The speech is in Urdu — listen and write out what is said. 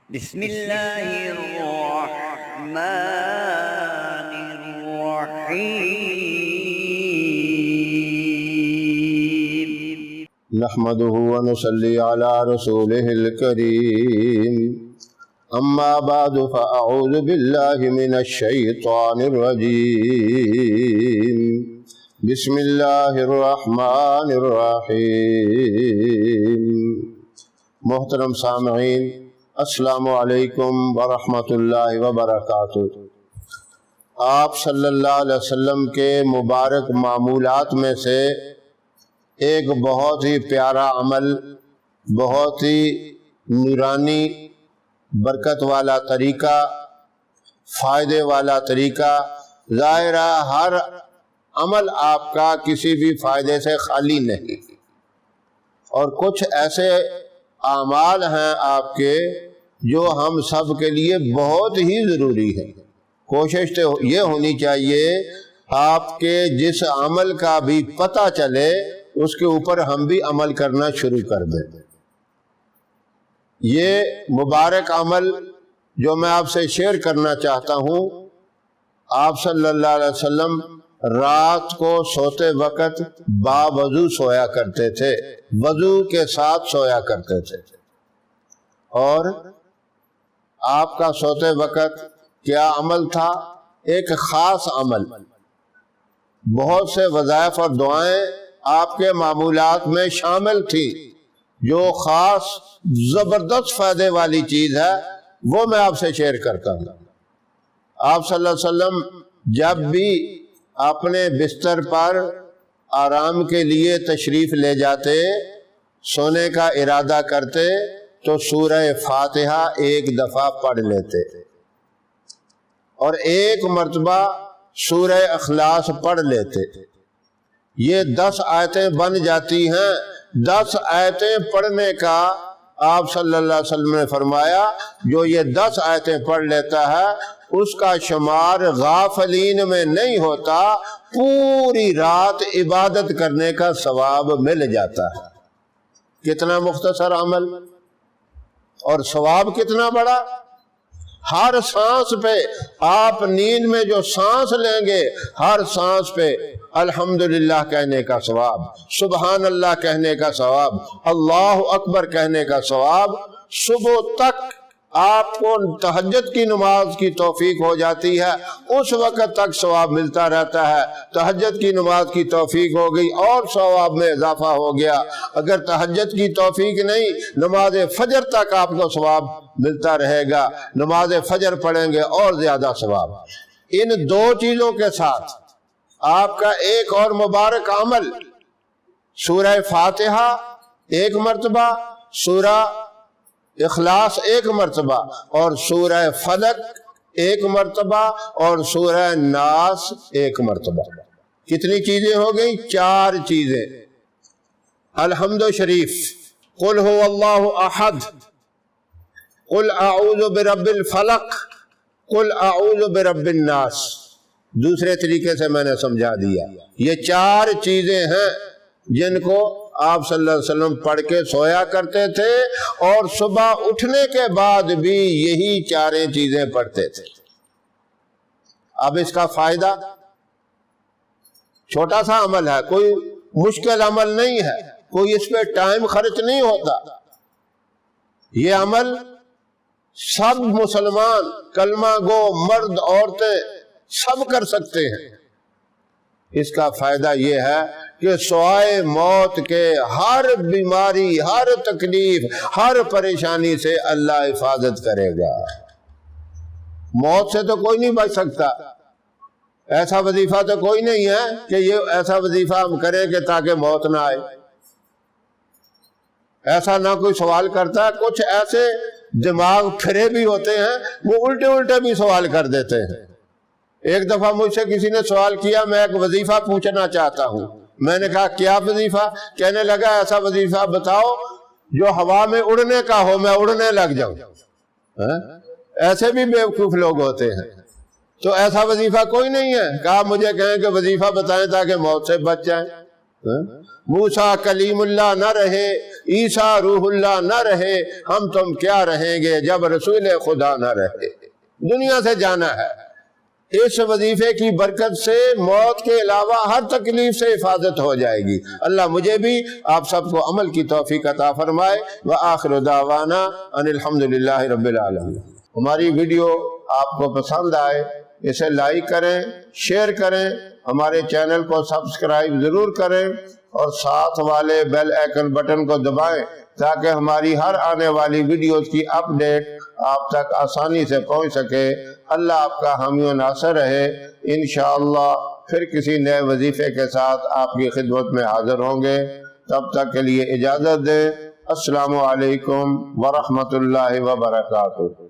بسم اللہ الرحمن الرحیم نحمده ونصلي على رسوله الكريم اما بعد فاعوذ بالله من الشيطان الرجيم بسم الله الرحمن الرحيم محترم سامعین، السلام علیکم ورحمۃ اللہ وبرکاتہ۔ آپ صلی اللہ علیہ وسلم کے مبارک معمولات میں سے ایک بہت ہی پیارا عمل، بہت ہی نورانی برکت والا طریقہ، فائدے والا طریقہ، ظاہرہ ہر عمل آپ کا کسی بھی فائدے سے خالی نہیں، اور کچھ ایسے اعمال ہیں آپ کے جو ہم سب کے لیے بہت ہی ضروری ہے۔ کوشش تو یہ ہونی چاہیے آپ کے جس عمل کا بھی پتہ چلے اس کے اوپر ہم بھی عمل کرنا شروع کر دیں۔ یہ مبارک عمل جو میں آپ سے شیئر کرنا چاہتا ہوں، آپ صلی اللہ علیہ وسلم رات کو سوتے وقت باوضو سویا کرتے تھے، وضو کے ساتھ سویا کرتے تھے۔ اور آپ کا سوتے وقت کیا عمل تھا؟ ایک خاص عمل، بہت سے وظائف اور دعائیں آپ کے معمولات میں شامل تھی۔ جو خاص زبردست فائدے والی چیز ہے وہ میں آپ سے شیئر کرتا ہوں۔ آپ صلی اللہ علیہ وسلم جب بھی اپنے بستر پر آرام کے لیے تشریف لے جاتے، سونے کا ارادہ کرتے، تو سورہ فاتحہ ایک دفعہ پڑھ لیتے اور ایک مرتبہ سورہ اخلاص پڑھ لیتے۔ یہ 10 آیتیں بن جاتی ہیں۔ 10 آیتیں پڑھنے کا آپ صلی اللہ علیہ وسلم نے فرمایا جو یہ 10 آیتیں پڑھ لیتا ہے اس کا شمار غافلین میں نہیں ہوتا، پوری رات عبادت کرنے کا ثواب مل جاتا ہے۔ کتنا مختصر عمل اور ثواب کتنا بڑا! ہر سانس پہ آپ نیند میں جو سانس لیں گے، ہر سانس پہ الحمدللہ کہنے کا ثواب، سبحان اللہ کہنے کا ثواب، اللہ اکبر کہنے کا ثواب۔ صبح تک آپ کو تہجد کی نماز کی توفیق ہو جاتی ہے، اس وقت تک ثواب ملتا رہتا ہے۔ تہجد کی نماز کی توفیق ہو گئی اور ثواب میں اضافہ ہو گیا۔ اگر تہجد کی توفیق نہیں، نماز فجر تک آپ کو ثواب ملتا رہے گا، نماز فجر پڑھیں گے اور زیادہ ثواب۔ ان 2 چیزوں کے ساتھ آپ کا ایک اور مبارک عمل، سورہ فاتحہ ایک مرتبہ، سورہ اخلاص ایک مرتبہ، اور سورہ فلق ایک مرتبہ، اور سورہ ناس ایک مرتبہ۔ کتنی چیزیں ہو گئی؟ 4 چیزیں۔ الحمد شریف، قل هو اللہ احد، قل اعوذ برب الفلق، قل اعوذ برب الناس۔ دوسرے طریقے سے میں نے سمجھا دیا۔ یہ 4 چیزیں ہیں جن کو آپ صلی اللہ علیہ وسلم پڑھ کے سویا کرتے تھے، اور صبح اٹھنے کے بعد بھی یہی 4 چیزیں پڑھتے تھے۔ اب اس کا فائدہ، چھوٹا سا عمل ہے، کوئی مشکل عمل نہیں ہے، کوئی اس پہ ٹائم خرچ نہیں ہوتا۔ یہ عمل سب مسلمان، کلمہ گو، مرد عورتیں سب کر سکتے ہیں۔ اس کا فائدہ یہ ہے کہ سوائے موت کے ہر بیماری، ہر تکلیف، ہر پریشانی سے اللہ حفاظت کرے گا۔ موت سے تو کوئی نہیں بچ سکتا۔ ایسا وظیفہ تو کوئی نہیں ہے کہ یہ ایسا وظیفہ ہم کریں کہ تاکہ موت نہ آئے۔ ایسا نہ کوئی سوال کرتا ہے۔ کچھ ایسے دماغ پھرے بھی ہوتے ہیں، وہ الٹے الٹے بھی سوال کر دیتے ہیں۔ ایک دفعہ مجھ سے کسی نے سوال کیا، میں ایک وظیفہ پوچھنا چاہتا ہوں۔ میں نے کہا کیا وظیفہ؟ کہنے لگا ایسا وظیفہ بتاؤ جو ہوا میں اڑنے کا ہو، میں اڑنے لگ جاؤں۔ ایسے بھی بیوقوف لوگ ہوتے ہیں۔ تو ایسا وظیفہ کوئی نہیں ہے۔ کہا مجھے کہیں کہ وظیفہ بتائیں تاکہ موت سے بچ جائیں۔ موسیٰ کلیم اللہ نہ رہے، عیسیٰ روح اللہ نہ رہے، ہم تم کیا رہیں گے جب رسول خدا نہ رہے؟ دنیا سے جانا ہے۔ اس وظیفے کی برکت سے موت کے علاوہ ہر تکلیف سے حفاظت ہو جائے گی۔ اللہ مجھے بھی آپ سب کو عمل کی توفیق عطا فرمائے۔ وآخر دعوانا ان الحمدللہ رب العالمین۔ ہماری ویڈیو آپ کو پسند آئے اسے لائک کریں، شیئر کریں، ہمارے چینل کو سبسکرائب ضرور کریں اور ساتھ والے بیل آئیکن بٹن کو دبائیں تاکہ ہماری ہر آنے والی ویڈیوز کی اپڈیٹ آپ تک آسانی سے پہنچ سکے۔ اللہ آپ کا حامی و ناصر رہے۔ انشاءاللہ پھر کسی نئے وظیفے کے ساتھ آپ کی خدمت میں حاضر ہوں گے۔ تب تک کے لیے اجازت دیں۔ السلام علیکم ورحمۃ اللہ وبرکاتہ۔